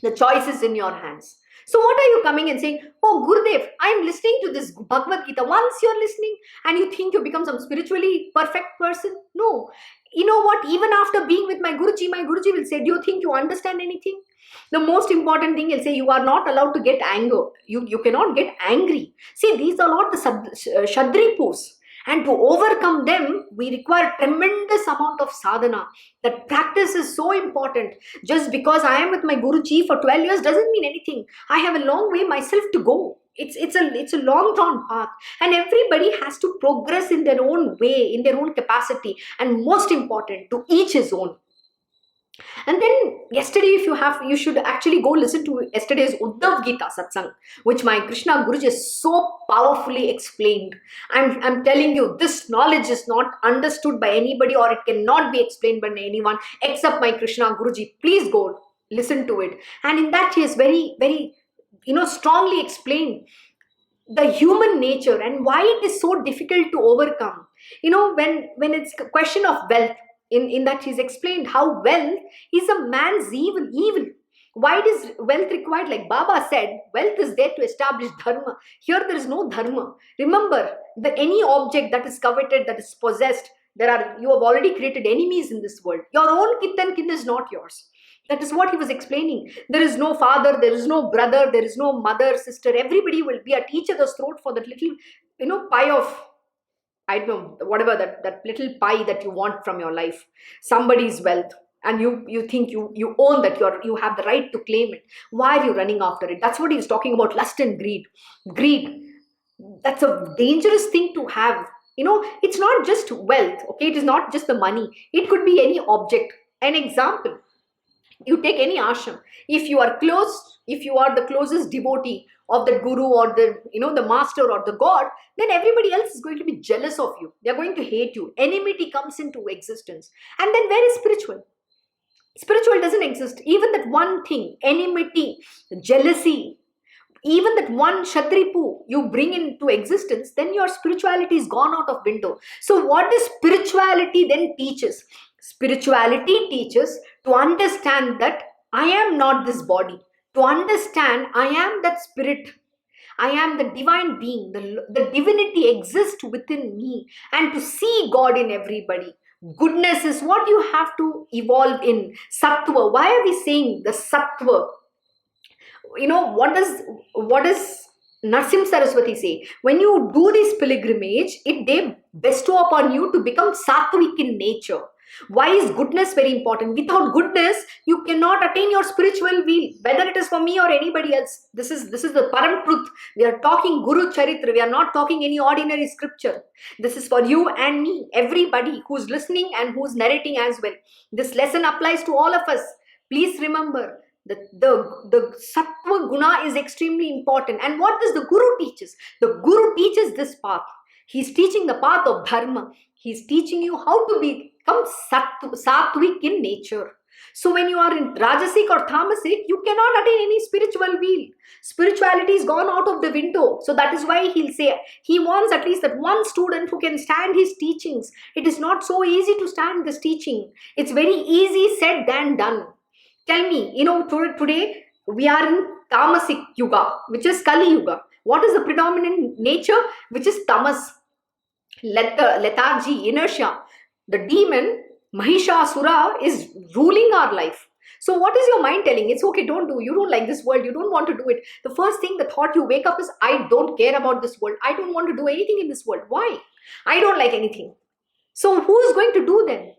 The choice is in your hands. So what are you coming and saying, oh Gurudev, I am listening to this Bhagavad Gita. Once you're listening and you think you become some spiritually perfect person? No. You know what? Even after being with my Guruji will say, do you think you understand anything? The most important thing, he'll say, you are not allowed to get anger. You cannot get angry. See, these are not the Shadripus. And to overcome them, we require tremendous amount of sadhana. That practice is so important. Just because I am with my Guruji for 12 years doesn't mean anything. I have a long way myself to go. It's a long drawn path, and everybody has to progress in their own way, in their own capacity, and most important, to each his own. And then yesterday, you should actually go listen to yesterday's Uddhav Gita Satsang, which my Krishna Guruji so powerfully explained. I'm telling you, this knowledge is not understood by anybody, or it cannot be explained by anyone except my Krishna Guruji. Please go listen to it. And in that, he has very, very, strongly explained the human nature and why it is so difficult to overcome. When it's a question of wealth, in that he's explained how wealth is a man's evil. Why is wealth required? Like Baba said, wealth is there to establish dharma. Here there is no dharma. Remember, any object that is coveted, that is possessed, you have already created enemies in this world. Your own kith and kin is not yours. That is what he was explaining. There is no father, there is no brother, there is no mother, sister. Everybody will be at each other's throat for that little, pie of, I don't know, whatever, that little pie that you want from your life. Somebody's wealth. And you think you own that, you have the right to claim it. Why are you running after it? That's what he was talking about, lust and greed. Greed. That's a dangerous thing to have. It's not just wealth, okay? It is not just the money. It could be any object. An example. You take any ashram. If you are the closest devotee of the guru or the master or the god, then everybody else is going to be jealous of you. They are going to hate you. Enmity comes into existence. And then where is spiritual? Spiritual doesn't exist. Even that one thing, enmity, jealousy, even that one Shadripu you bring into existence, then your spirituality is gone out of window. So what does spirituality then teaches? Spirituality teaches to understand that I am not this body. To understand I am that spirit. I am the divine being. The divinity exists within me. And to see God in everybody. Goodness is what you have to evolve in. Sattva. Why are we saying the sattva? What does Narasimha Saraswati say? When you do this pilgrimage, they bestow upon you to become sattvic in nature. Why is goodness very important? Without goodness, you cannot attain your spiritual will, whether it is for me or anybody else. This is the param truth. We are talking Guru Charitra. We are not talking any ordinary scripture. This is for you and me, everybody who's listening and who's narrating as well. This lesson applies to all of us. Please remember the sattva guna is extremely important. And what does the Guru teaches? The Guru teaches this path. He's teaching the path of dharma. He's teaching you how to become sattvic in nature. So when you are in rajasic or tamasic, you cannot attain any spiritual wheel. Spirituality is gone out of the window. So that is why he'll say, he wants at least that one student who can stand his teachings. It is not so easy to stand this teaching. It's very easy said than done. Tell me, today we are in tamasic yuga, which is Kali Yuga. What is the predominant nature? Which is tamas, lethargy, inertia. The demon Mahishasura is ruling our life. So what is your mind telling? It's okay, don't do. You don't like this world. You don't want to do it. The first thing, the thought you wake up is, I don't care about this world. I don't want to do anything in this world. Why? I don't like anything. So who is going to do then?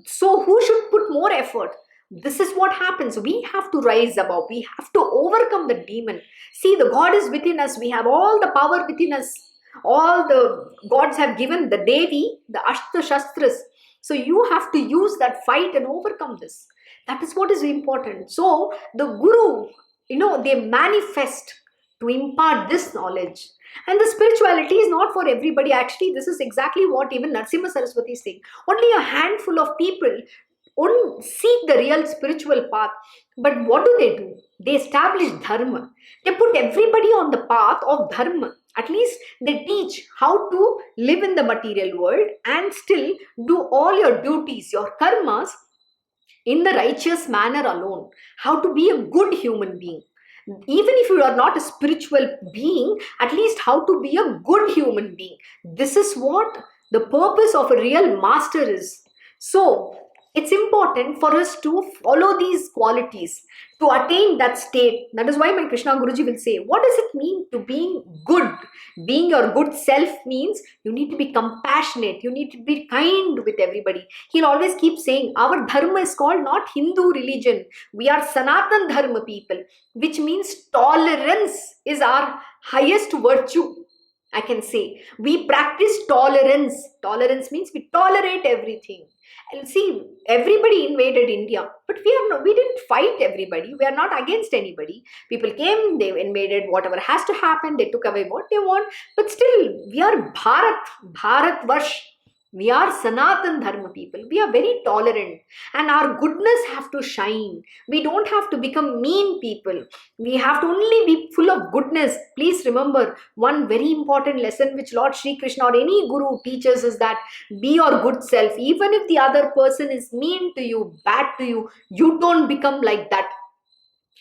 So who should put more effort? This is what happens. We have to rise above. We have to overcome the demon. See, the God is within us. We have all the power within us. All the gods have given the Devi, the Ashta Shastras. So you have to use that fight and overcome this. That is what is important. So the Guru, they manifest to impart this knowledge. And the spirituality is not for everybody. Actually, this is exactly what even Narasimha Saraswati is saying. Only a handful of people seek the real spiritual path. But what do? They establish dharma. They put everybody on the path of dharma. At least they teach how to live in the material world and still do all your duties, your karmas, in the righteous manner alone. How to be a good human being. Even if you are not a spiritual being, at least how to be a good human being. This is what the purpose of a real master is. So, it's important for us to follow these qualities to attain that state. That is why my Krishna Guruji will say, what does it mean to being good? Being your good self means you need to be compassionate. You need to be kind with everybody. He'll always keep saying, our dharma is called not Hindu religion. We are Sanatan Dharma people, which means tolerance is our highest virtue. I can say we practice tolerance. Tolerance means we tolerate everything. And see, everybody invaded India, but we didn't fight everybody. We are not against anybody. People came, they invaded whatever has to happen. They took away what they want. But still, we are Bharat Varsh. We are Sanatan Dharma people. We are very tolerant and our goodness have to shine. We don't have to become mean people. We have to only be full of goodness. Please remember one very important lesson which Lord Shri Krishna or any Guru teaches is that be your good self. Even if the other person is mean to you, bad to you, you don't become like that.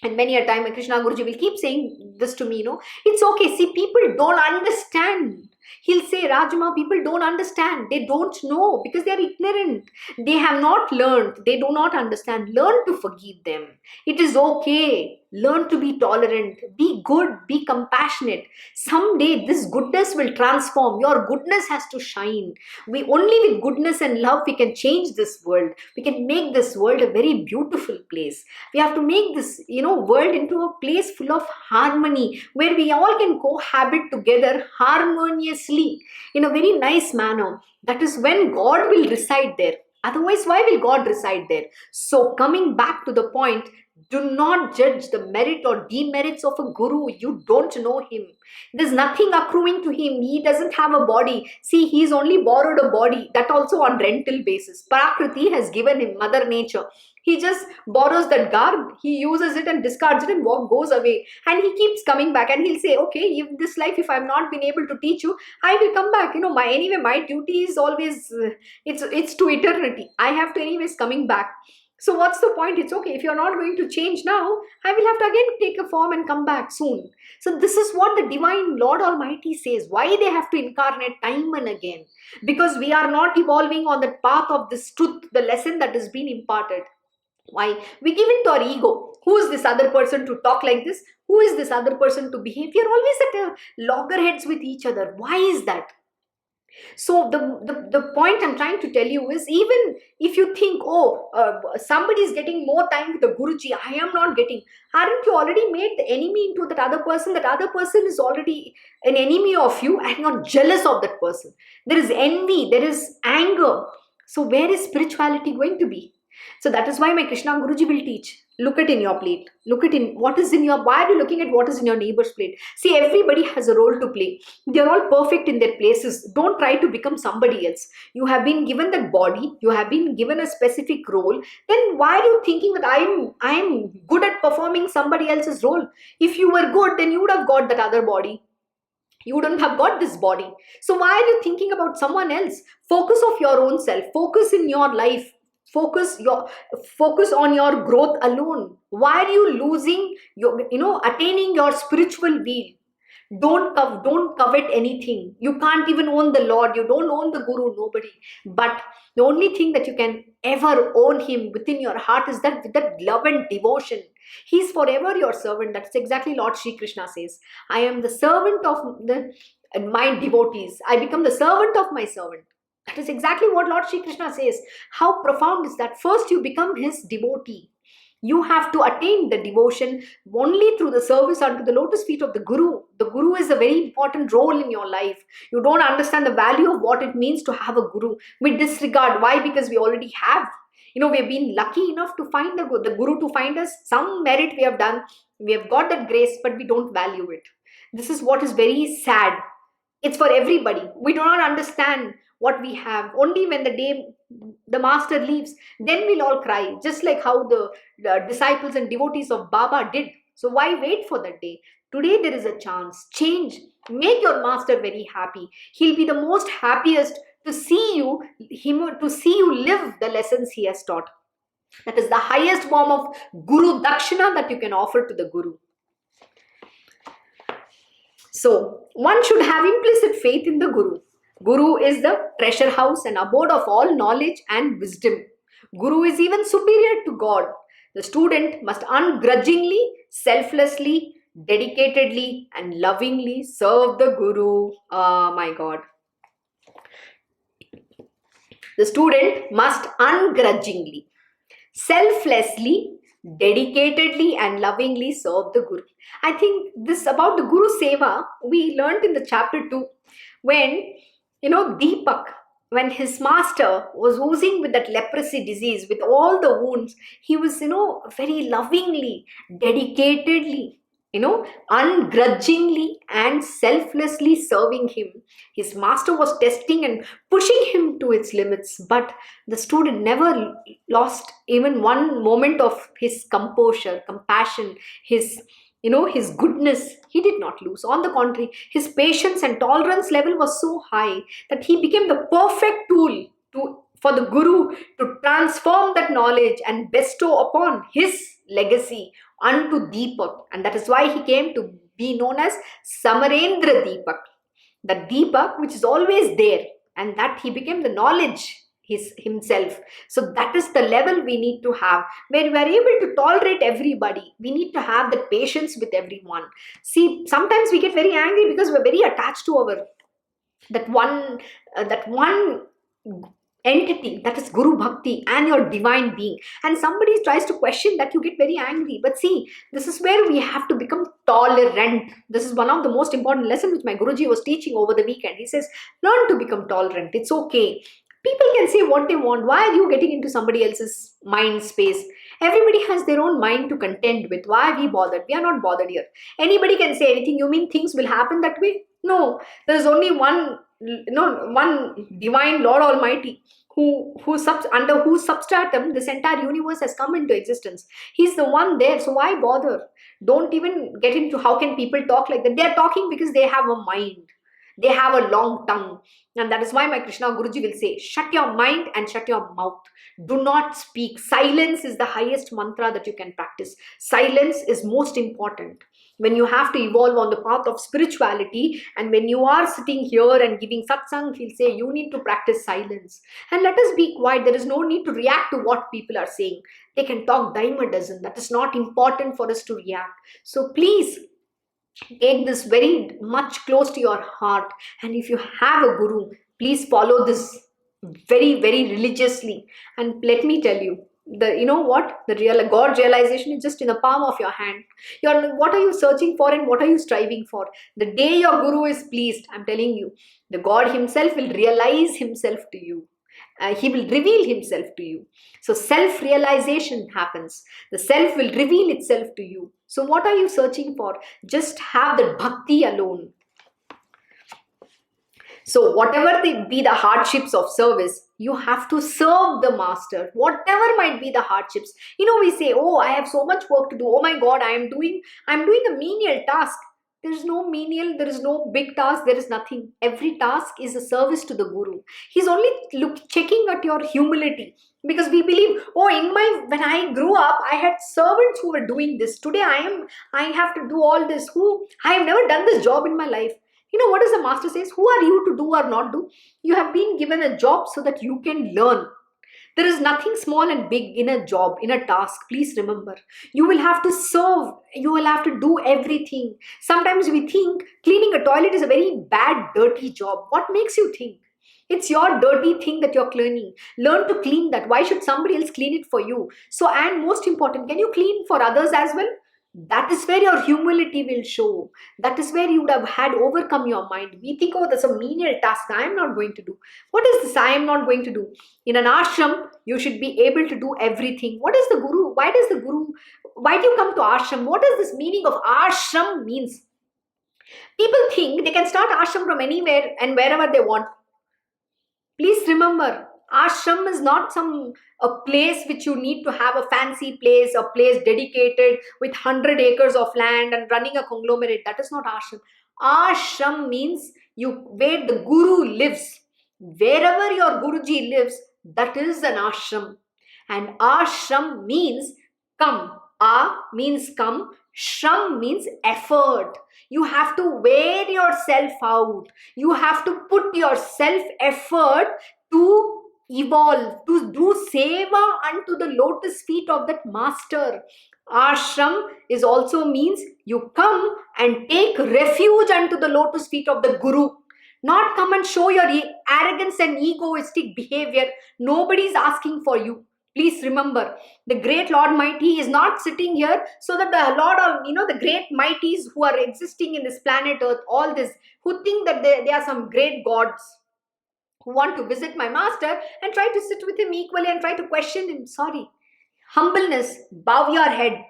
And many a time Krishna Guruji will keep saying this to me, it's okay. See, people don't understand. He'll say, Rajma, people don't understand. They don't know because they are ignorant. They have not learned. They do not understand. Learn to forgive them. It is okay. Learn to be tolerant. Be good. Be compassionate. Someday this goodness will transform. Your goodness has to shine. We only with goodness and love we can change this world. We can make this world a very beautiful place. We have to make this, world into a place full of harmony where we all can cohabit together harmoniously in a very nice manner. That is when God will reside there. Otherwise, why will God reside there? So coming back to the point, do not judge the merit or demerits of a guru. You don't know him. There's nothing accruing to him. He doesn't have a body. See, he's only borrowed a body. That also on rental basis. Prakriti has given him, Mother Nature. He just borrows that garb, he uses it and discards it and goes away. And he keeps coming back and he'll say, okay, if this life, if I've not been able to teach you, I will come back. My duty is always, it's to eternity. I have to anyways coming back. So what's the point? It's okay. If you're not going to change now, I will have to again take a form and come back soon. So this is what the divine Lord Almighty says. Why they have to incarnate time and again? Because we are not evolving on the path of this truth, the lesson that has been imparted. Why? We give in to our ego. Who is this other person to talk like this? Who is this other person to behave? We are always at loggerheads with each other. Why is that? So the point I'm trying to tell you is, even if you think, somebody is getting more time with the Guruji, I am not getting. Aren't you already made the enemy into that other person? That other person is already an enemy of you and you're jealous of that person. There is envy, there is anger. So where is spirituality going to be? So that is why my Krishna Guruji will teach. Look at in your plate. Look at in what is in your, why are you looking at what is in your neighbor's plate? See, everybody has a role to play. They're all perfect in their places. Don't try to become somebody else. You have been given that body, you have been given a specific role. Then why are you thinking that I'm good at performing somebody else's role? If you were good, then you would have got that other body. You wouldn't have got this body. So why are you thinking about someone else? Focus of your own self. Focus in your life. Focus on your growth alone. Why are you losing your, attaining your spiritual wheel? Don't covet anything. You can't even own the Lord. You don't own the Guru, nobody. But the only thing that you can ever own him within your heart is that with that love and devotion. He's forever your servant. That's exactly Lord Shri Krishna says. I am the servant of my devotees. I become the servant of my servant. That is exactly what Lord Shri Krishna says. How profound is that? First, you become his devotee. You have to attain the devotion only through the service unto the lotus feet of the Guru. The Guru is a very important role in your life. You don't understand the value of what it means to have a Guru. We disregard. Why? Because we already have. We've been lucky enough to find the Guru to find us. Some merit we have done. We have got that grace, but we don't value it. This is what is very sad. It's for everybody. We do not understand what we have. Only when the day the master leaves, then we'll all cry, just like how the disciples and devotees of Baba did. So why wait for that day? Today there is a chance. Change. Make your master very happy. He'll be the most happiest to see you, live the lessons he has taught. That is the highest form of Guru Dakshina that you can offer to the Guru. So one should have implicit faith in the Guru. Guru is the treasure house and abode of all knowledge and wisdom. Guru is even superior to God. The student must ungrudgingly, selflessly, dedicatedly, and lovingly serve the Guru. Oh my God. The student must ungrudgingly, selflessly, dedicatedly, and lovingly serve the Guru. I think this about the Guru Seva, we learned in the chapter 2 when Deepak, when his master was oozing with that leprosy disease, with all the wounds, he was, very lovingly, dedicatedly, ungrudgingly and selflessly serving him. His master was testing and pushing him to its limits, but the student never lost even one moment of his composure, compassion, his goodness. He did not lose. On the contrary, his patience and tolerance level was so high that he became the perfect tool for the Guru to transform that knowledge and bestow upon his legacy unto Deepak. And that is why he came to be known as Samarendra Deepak. The Deepak which is always there, and that he became the knowledge himself. So that is the level we need to have, where we are able to tolerate everybody. We need to have that patience with everyone. See, sometimes we get very angry because we're very attached to that one entity, that is Guru Bhakti and your divine being, and somebody tries to question that, you get very angry. But see, this is where we have to become tolerant. This is one of the most important lessons which my Guruji was teaching over the weekend. He says, learn to become tolerant. It's okay. People can say what they want. Why are you getting into somebody else's mind space? Everybody has their own mind to contend with. Why are we bothered? We are not bothered here. Anybody can say anything. You mean things will happen that way? No. There is only one divine Lord Almighty under whose substratum this entire universe has come into existence. He's the one there. So why bother? Don't even get into how can people talk like that. They are talking because they have a mind. They have a long tongue. And that is why my Krishna Guruji will say, shut your mind and shut your mouth. Do not speak. Silence is the highest mantra that you can practice. Silence is most important. When you have to evolve on the path of spirituality, and when you are sitting here and giving satsang, he'll say, you need to practice silence. And let us be quiet. There is no need to react to what people are saying. They can talk dime a dozen. That is not important for us to react. So please, take this very much close to your heart, and if you have a Guru, please follow this very, very religiously. And let me tell you, the real God realization is just in the palm of your hand. What are you searching for and what are you striving for? The day your Guru is pleased, I'm telling you, the God himself will realize himself to you. He will reveal himself to you. So self-realization happens. The self will reveal itself to you. So what are you searching for? Just have the bhakti alone. So whatever be the hardships of service, you have to serve the master, whatever might be the hardships. We say, oh, I have so much work to do. Oh my God, I'm doing a menial task. There is no menial, there is no big task, there is nothing. Every task is a service to the Guru. He's only checking at your humility. Because we believe, oh, when I grew up, I had servants who were doing this. Today I have to do all this. I have never done this job in my life. What does the master says? Who are you to do or not do? You have been given a job so that you can learn. There is nothing small and big in a job, in a task. Please remember. You will have to serve. You will have to do everything. Sometimes we think cleaning a toilet is a very bad, dirty job. What makes you think? It's your dirty thing that you're cleaning. Learn to clean that. Why should somebody else clean it for you? So, and most important, can you clean for others as well? That is where your humility will show. That is where you would have had overcome your mind. We think, oh, that's a menial task I am not going to do. What is this I am not going to do? In an ashram, you should be able to do everything. What is the Guru? Why do you come to ashram? What does this meaning of ashram means? People think they can start ashram from anywhere and wherever they want. Please remember, ashram is not a place which you need to have a fancy place, a place dedicated with 100 acres of land and running a conglomerate. That is not ashram. Ashram means where the Guru lives. Wherever your Guruji lives, that is an ashram. And ashram means come. A means come. Shram means effort. You have to wear yourself out. You have to put your self-effort to evolve, to do seva unto the lotus feet of that master. Ashram is also means you come and take refuge unto the lotus feet of the Guru. Not come and show your arrogance and egoistic behavior. Nobody is asking for you. Please remember, the great Lord Mighty is not sitting here so that the great mighties who are existing in this planet Earth, all this, who think that they are some great gods, who want to visit my master and try to sit with him equally and try to question him. Sorry. Humbleness, bow your head,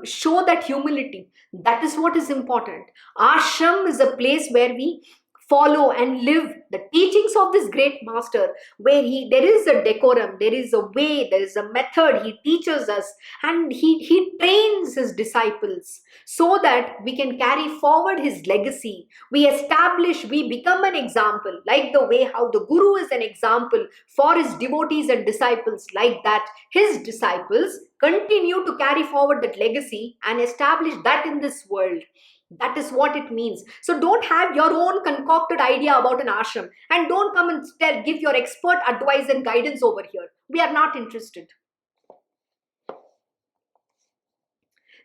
show that humility. That is what is important. Ashram is a place where we follow and live the teachings of this great master, where there is a decorum, there is a way, there is a method. He teaches us and he trains his disciples so that we can carry forward his legacy. We become an example, like the way how the Guru is an example for his devotees and disciples. Like that, his disciples continue to carry forward that legacy and establish that in this world. That is what it means. So don't have your own concocted idea about an ashram and don't come and give your expert advice and guidance over here. We are not interested.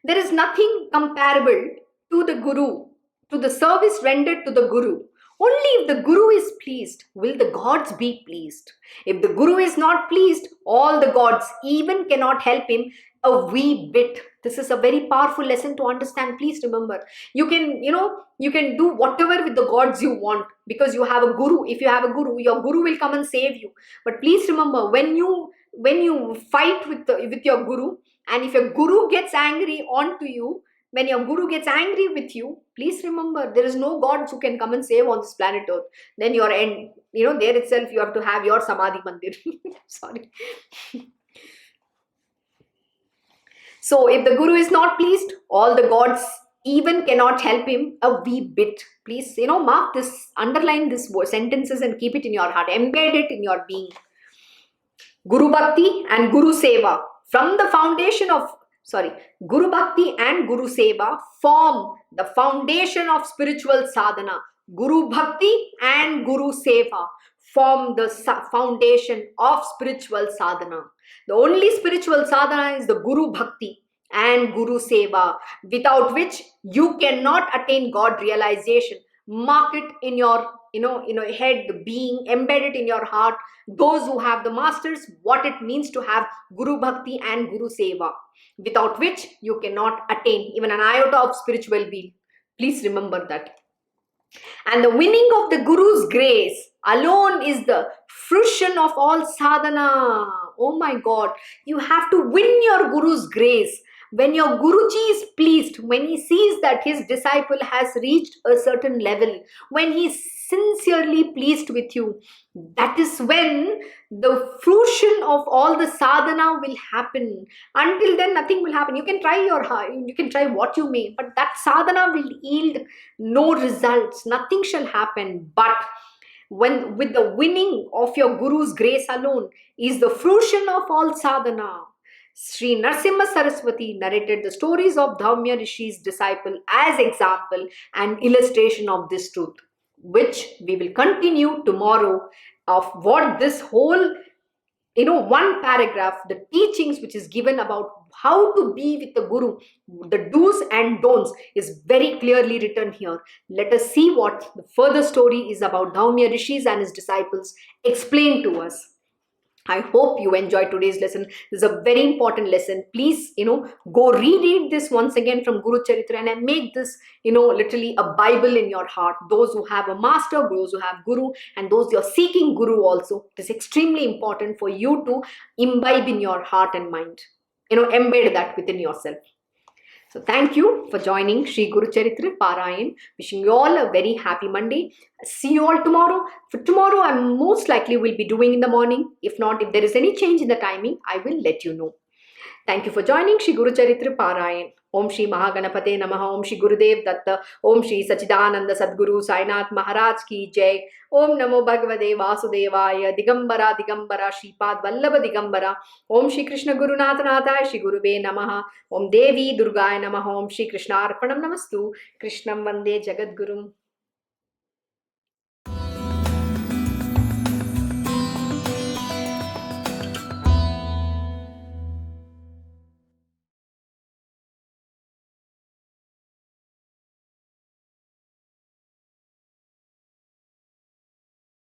There is nothing comparable to the Guru, to the service rendered to the Guru. Only if the Guru is pleased will the gods be pleased. If the Guru is not pleased, all the gods even cannot help him a wee bit. This is a very powerful lesson to understand. Please remember, you can do whatever with the gods you want because you have a Guru. If you have a Guru, your Guru will come and save you. But please remember, when you fight with your Guru, and if your Guru gets angry onto you, when your Guru gets angry with you, please remember, there is no gods who can come and save on this planet Earth. Then your end, there itself you have to have your Samadhi Mandir. Sorry. So if the Guru is not pleased, all the gods even cannot help him a wee bit. Please, mark this, underline this sentences and keep it in your heart. Embed it in your being. Guru Bhakti and Guru Seva. From the foundation of Guru Bhakti and Guru Seva form the foundation of spiritual sadhana. Guru Bhakti and Guru Seva form the foundation of spiritual sadhana. The only spiritual sadhana is the Guru Bhakti and Guru Seva, without which you cannot attain God realization. Mark it in your head, being embedded in your heart. Those who have the masters, what it means to have Guru Bhakti and Guru Seva, without which you cannot attain even an iota of spiritual being. Please remember that. And the winning of the Guru's grace alone is the fruition of all sadhana. Oh my God, you have to win your Guru's grace. When your Guruji is pleased, when he sees that his disciple has reached a certain level, when he is sincerely pleased with you, that is when the fruition of all the sadhana will happen. Until then, nothing will happen. You can try you can try what you may, but that sadhana will yield no results, nothing shall happen. But when with the winning of your Guru's grace alone is the fruition of all sadhana. Sri Narasimha Saraswati narrated the stories of Dhaumaya Rishi's disciple as example and illustration of this truth, which we will continue tomorrow, of what this whole, one paragraph, the teachings which is given about how to be with the Guru, the do's and don'ts, is very clearly written here. Let us see what the further story is about Dhaumaya Rishis and his disciples explained to us. I hope you enjoyed today's lesson. This is a very important lesson. Please, go reread this once again from Guru Charitra and make this, literally a Bible in your heart. Those who have a master, those who have Guru, and those who are seeking Guru also. It is extremely important for you to imbibe in your heart and mind. Embed that within yourself. So thank you for joining Sri Guru Charitra Parayan. Wishing you all a very happy Monday. See you all tomorrow. For tomorrow, I most likely will be doing in the morning. If not, if there is any change in the timing, I will let you know. Thank you for joining Sri Guru Charitra Parayan. Om Shri Mahaganapate Namaha. Om Shri Gurudev Datta. Om Shri Sachidananda Sadguru Sainath Maharaj Ki Jai. Om Namo Bhagavate Vasudevaya. Digambara Digambara Shripad Vallabha Digambara. Om Shri Krishna Guru Nath Nathaya Shri Guruve Namaha. Om Devi Durgaya Namaha. Om Shri Krishna Arpanam Namastu. Krishnam Vande Jagadgurum.